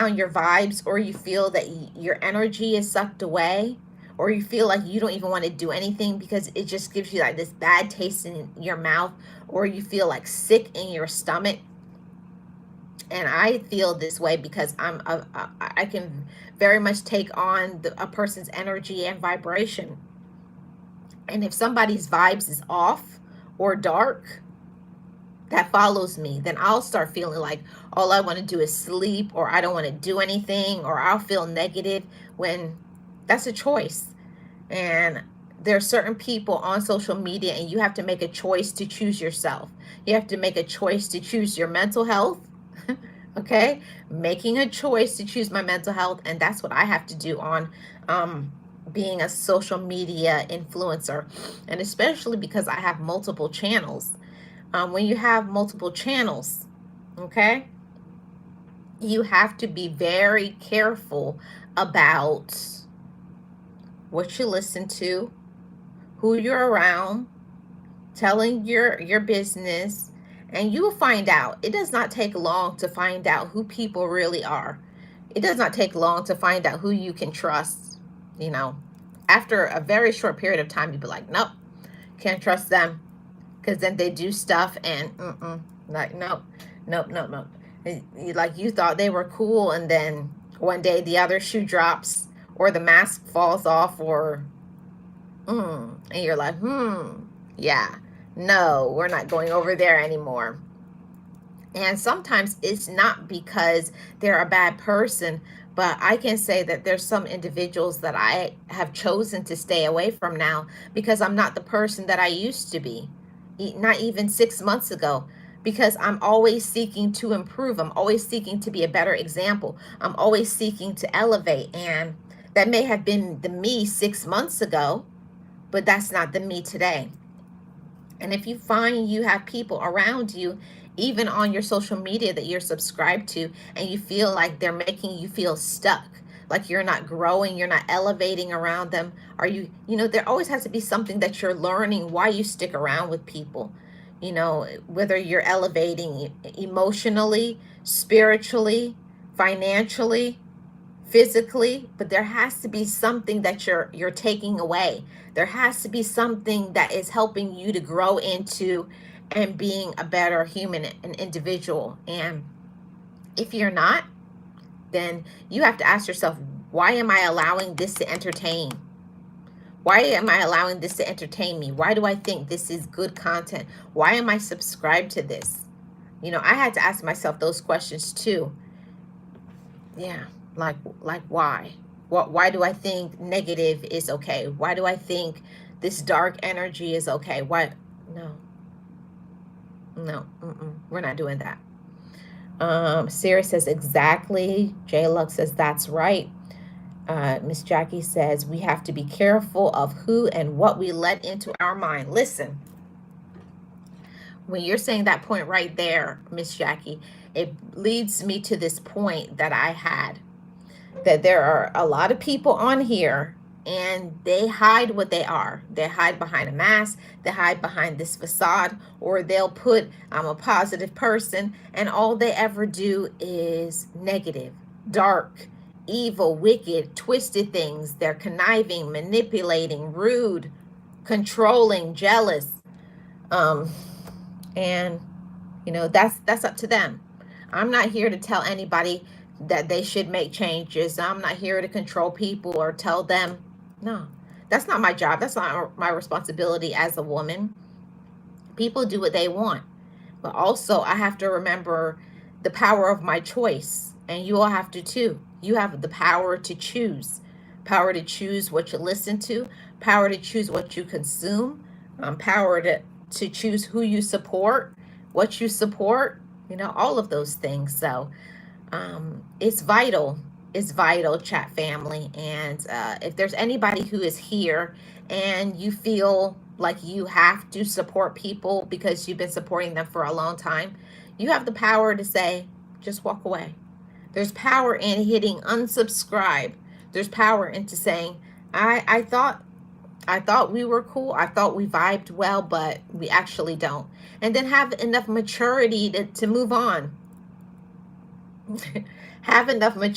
down your vibes, or you feel that your energy is sucked away, or you feel like you don't even want to do anything because it just gives you like this bad taste in your mouth, or you feel like sick in your stomach. And I feel this way because I can very much take on a person's energy and vibration. And if somebody's vibes is off or dark, that follows me, then I'll start feeling like all I want to do is sleep, or I don't want to do anything, or I'll feel negative, when that's a choice. And there are certain people on social media, and you have to make a choice to choose yourself. You have to make a choice to choose your mental health. Okay, making a choice to choose my mental health, and that's what I have to do on being a social media influencer, and especially because I have multiple channels. When you have multiple channels, okay, you have to be very careful about what you listen to, who you're around, telling your business, and you will find out. It does not take long to find out who people really are. It does not take long to find out who you can trust. You know, after a very short period of time, you'll be like, nope, can't trust them. Because then they do stuff and like, nope. Like, you thought they were cool, and then one day the other shoe drops, or the mask falls off, or and you're like, yeah, no, we're not going over there anymore. And sometimes it's not because they're a bad person, but I can say that there's some individuals that I have chosen to stay away from now because I'm not the person that I used to be. Not even 6 months ago, because I'm always seeking to improve. I'm always seeking to be a better example. I'm always seeking to elevate. And that may have been the me 6 months ago, but that's not the me today. And if you find you have people around you, even on your social media that you're subscribed to, and you feel like they're making you feel stuck, like you're not growing, you're not elevating around them, are you know, there always has to be something that you're learning why you stick around with people. You know, whether you're elevating emotionally, spiritually, financially, physically, but there has to be something that you're taking away. There has to be something that is helping you to grow into and being a better human and individual. And if you're not, then you have to ask yourself, why am I allowing this to entertain? Why am I allowing this to entertain me? Why do I think this is good content? Why am I subscribed to this? You know, I had to ask myself those questions too. Yeah, like why? Why do I think negative is okay? Why do I think this dark energy is okay? Why? No, we're not doing that. Sarah says exactly. J Lux says that's right. Miss Jackie says we have to be careful of who and what we let into our mind. Listen, when you're saying that point right there, Miss Jackie, it leads me to this point that I had, that there are a lot of people on here and they hide what they are. They hide behind a mask, they hide behind this facade, or they'll put, I'm a positive person, and all they ever do is negative, dark, evil, wicked, twisted things. They're conniving, manipulating, rude, controlling, jealous. And you know, that's up to them. I'm not here to tell anybody that they should make changes. I'm not here to control people or tell them. No, that's not my job. That's not my responsibility as a woman. People do what they want. But also, I have to remember the power of my choice. And you all have to too. You have the power to choose. Power to choose what you listen to. Power to choose what you consume. Power to choose who you support, what you support. You know, all of those things. So it's vital. It's vital, chat family. And if there's anybody who is here and you feel like you have to support people because you've been supporting them for a long time, you have the power to say, just walk away. There's power in hitting unsubscribe. There's power into saying, I thought we were cool. I thought we vibed well, but we actually don't. And then have enough maturity to move on. Have enough maturity